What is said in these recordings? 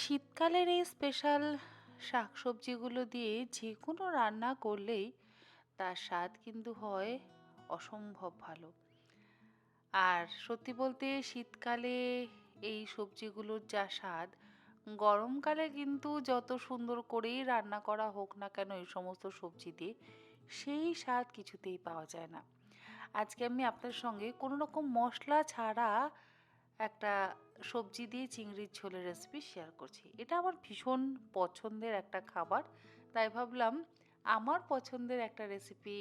শীতকালের এই স্পেশাল শাকসবজিগুলো দিয়ে যে কোনো রান্না করলেই তার স্বাদ কিন্তু হয় অসম্ভব ভালো। আর সত্যি বলতে শীতকালে এই সবজিগুলোর যা স্বাদ, গরমকালে কিন্তু যত সুন্দর করেই রান্না করা হোক না কেন এই সমস্ত সবজি দিয়ে, সেই স্বাদ কিছুতেই পাওয়া যায় না। আজকে আমি আপনার সঙ্গে কোনো রকম মশলা ছাড়া একটা সবজি দিয়ে চিংড়ির ঝোলের রেসিপি শেয়ার করছি। এটা আমার ভীষণ পছন্দের একটা খাবার। তাই ভাবলাম আমার পছন্দের একটা রেসিপি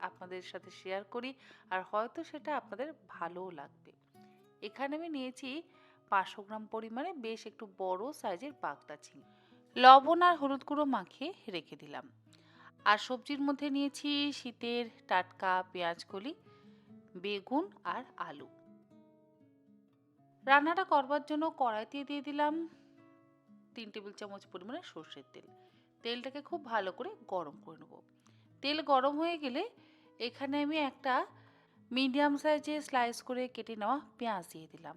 আপনাদের সাথে শেয়ার করি, আর হয়তো সেটা আপনাদের ভালোও লাগবে। এখানে আমি নিয়েছি 500 গ্রাম পরিমাণে বেশ একটু বড় সাইজের বাগদা চিংড়ি। লবণ আর হলুদ গুঁড়ো মাখিয়ে রেখে দিলাম। আর সবজির মধ্যে নিয়েছি শীতের টাটকা পেঁয়াজ কলি, বেগুন আর আলু। রান্নাটা করবার জন্য কড়াইতে দিয়ে দিলাম 3 টেবিল চামচ পরিমাণে সর্ষের তেল। তেলটাকে খুব ভালো করে গরম করে নেব। তেল গরম হয়ে গেলে এখানে আমি একটা মিডিয়াম সাইজে স্লাইস করে কেটে নেওয়া পেঁয়াজ দিয়ে দিলাম।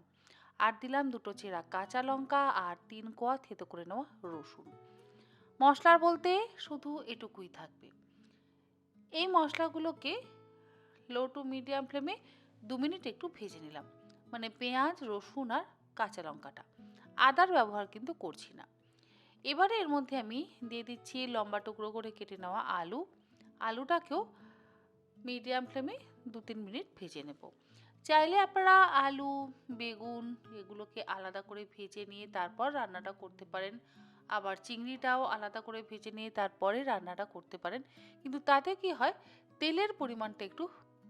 আর দিলাম দুটো চেরা কাঁচা লঙ্কা আর 3 কোয়া থেতো করে নেওয়া রসুন। মশলার বলতে শুধু এটুকুই থাকবে। এই মশলাগুলোকে লো টু মিডিয়াম ফ্লেমে 2 মিনিট একটু ভেজে নিলাম। মানে পেঁয়াজ, রসুন আর কাঁচা লঙ্কাটা, আদার ব্যবহার কিন্তু করছি না। এবারে এর মধ্যে আমি দিয়ে দিচ্ছি লম্বা টুকরো করে কেটে নেওয়া আলু। আলুটাকেও মিডিয়াম ফ্লেমে 2-3 মিনিট ভেজে নেব। চাইলে আপনারা আলু, বেগুন এগুলোকে আলাদা করে ভেজে নিয়ে তারপর রান্নাটা করতে পারেন। আবার চিংড়িটাও আলাদা করে ভেজে নিয়ে তারপরে রান্নাটা করতে পারেন। কিন্তু তাতে কি হয়, তেলের পরিমাণটা একটু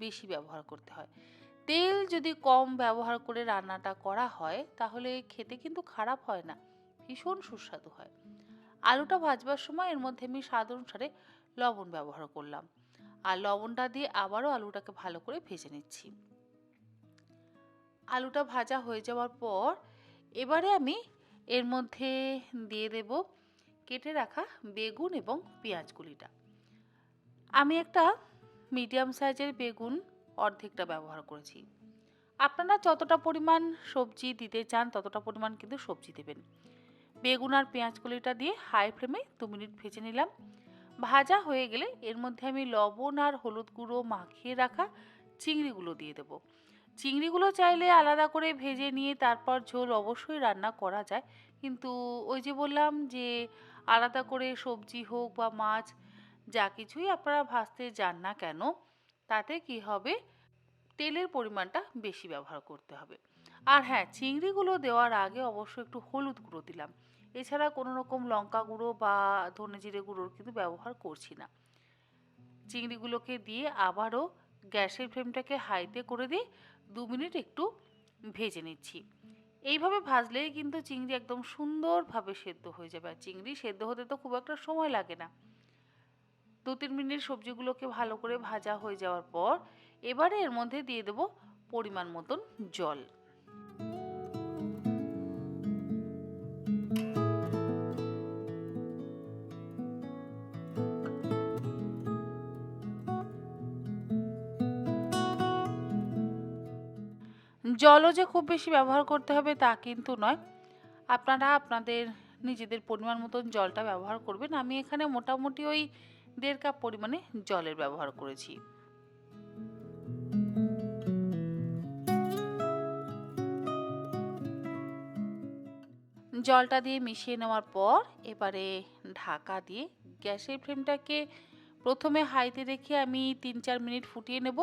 বেশি ব্যবহার করতে হয়। তেল যদি কম ব্যবহার করে রান্নাটা করা হয় তাহলে খেতে কিন্তু খারাপ হয় না, ভীষণ সুস্বাদু হয়। আলুটা ভাজবার সময় এর মধ্যে আমি স্বাদ অনুসারে লবণ ব্যবহার করলাম। আর লবণটা দিয়ে আবারও আলুটাকে ভালো করে ভেজে নিচ্ছি। আলুটা ভাজা হয়ে যাওয়ার পর এবারে আমি এর মধ্যে দিয়ে দেব কেটে রাখা বেগুন এবং পেঁয়াজগুলিটা। আমি একটা মিডিয়াম সাইজের বেগুন অর্ধেকটা ব্যবহার করেছি। আপনারা যতটা পরিমাণ সবজি দিতে চান ততটা পরিমাণ কিন্তু সবজি দেবেন। বেগুন আর পেঁয়াজকলিটা দিয়ে হাই ফ্লেমে 2 মিনিট ভেজে নিলাম। ভাজা হয়ে গেলে এর মধ্যে আমি লবণ আর হলুদ গুঁড়ো মাখিয়ে রাখা চিংড়িগুলো দিয়ে দেবো। চিংড়িগুলো চাইলে আলাদা করে ভেজে নিয়ে তারপর ঝোল অবশ্যই রান্না করা যায়, কিন্তু ওই যে বললাম যে আলাদা করে সবজি হোক বা মাছ যা কিছুই আপনারা ভাজতে যান না কেন, তাতে কি হবে, তেলের পরিমাণটা বেশি ব্যবহার করতে হবে। আর হ্যাঁ, চিংড়িগুলো দেওয়ার আগে অবশ্যই একটু হলুদ গুঁড়ো দিলাম। এছাড়া কোনো রকম লঙ্কা গুঁড়ো বা ধনে জিরে গুঁড়োর কিন্তু ব্যবহার করছি না। চিংড়িগুলোকে দিয়ে আবারও গ্যাসের ফ্লেমটাকে হাইতে করে দিয়ে 2 মিনিট একটু ভেজে নিচ্ছি। এইভাবে ভাজলেই কিন্তু চিংড়ি একদম সুন্দরভাবে সেদ্ধ হয়ে যাবে। আর চিংড়ি সেদ্ধ হতে তো খুব একটা সময় লাগে না। 2-3 মিনিট সবজিগুলোকে ভালো করে ভাজা হয়ে যাওয়ার পর এবারে এর মধ্যে দিয়ে দেবো পরিমাণ মতন জল। জলও যে খুব বেশি ব্যবহার করতে হবে তা কিন্তু নয়। আপনারা আপনাদের নিজেদের পরিমাণ মতন জলটা ব্যবহার করবেন। আমি এখানে মোটামুটি ওই 1.5 কাপ পরিমাণে জলের ব্যবহার করেছি। জলটা দিয়ে মিশিয়ে নেওয়ার পর এবারে ঢাকা দিয়ে গ্যাসের ফ্লেমটাকে প্রথমে হাইতে রেখে আমি 3-4 মিনিট ফুটিয়ে নেব।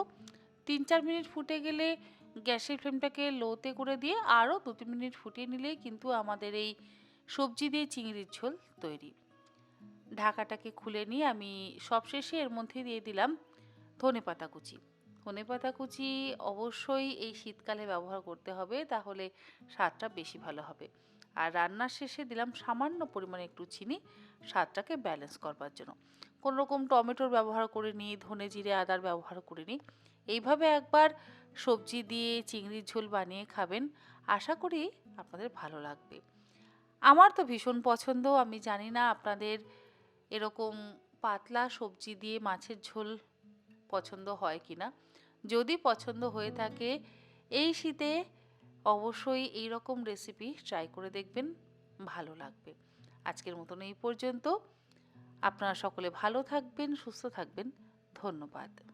3-4 মিনিট ফুটে গেলে গ্যাসের ফ্লেমটাকে লোতে করে দিয়ে আরও 2-3 মিনিট ফুটিয়ে নিলেই কিন্তু আমাদের এই সবজি দিয়ে চিংড়ির ঝোল তৈরি। ঢাকাটাকে খুলে নিয়ে আমি সবশেষে এর মধ্যে দিয়ে দিলাম ধনেপাতা কুচি। ধনেপাতা কুচি অবশ্যই এই শীতকালে ব্যবহার করতে হবে, তাহলে স্বাদটা বেশি ভালো হবে। আর রান্নার শেষে দিলাম সামান্য পরিমাণে একটু চিনি, স্বাদটাকে ব্যালেন্স করবার জন্য। কোনো রকম টমেটোর ব্যবহার করিনি, ধনে জিরে আদার ব্যবহার করিনি। এইভাবে একবার সবজি দিয়ে চিংড়ির ঝোল বানিয়ে খাবেন, আশা করি আপনাদের ভালো লাগবে। আমার তো ভীষণ পছন্দ। আমি জানি না আপনাদের এরকম পাতলা সবজি দিয়ে মাছের ঝোল পছন্দ হয় কিনা। যদি পছন্দ হয়ে থাকে এই শীতে অবশ্যই এই রকম রেসিপি ট্রাই করে দেখবেন। ভালো লাগবে। আজকের মতন এই পর্যন্ত। আপনারা সকলে ভালো থাকবেন, সুস্থ থাকবেন। ধন্যবাদ।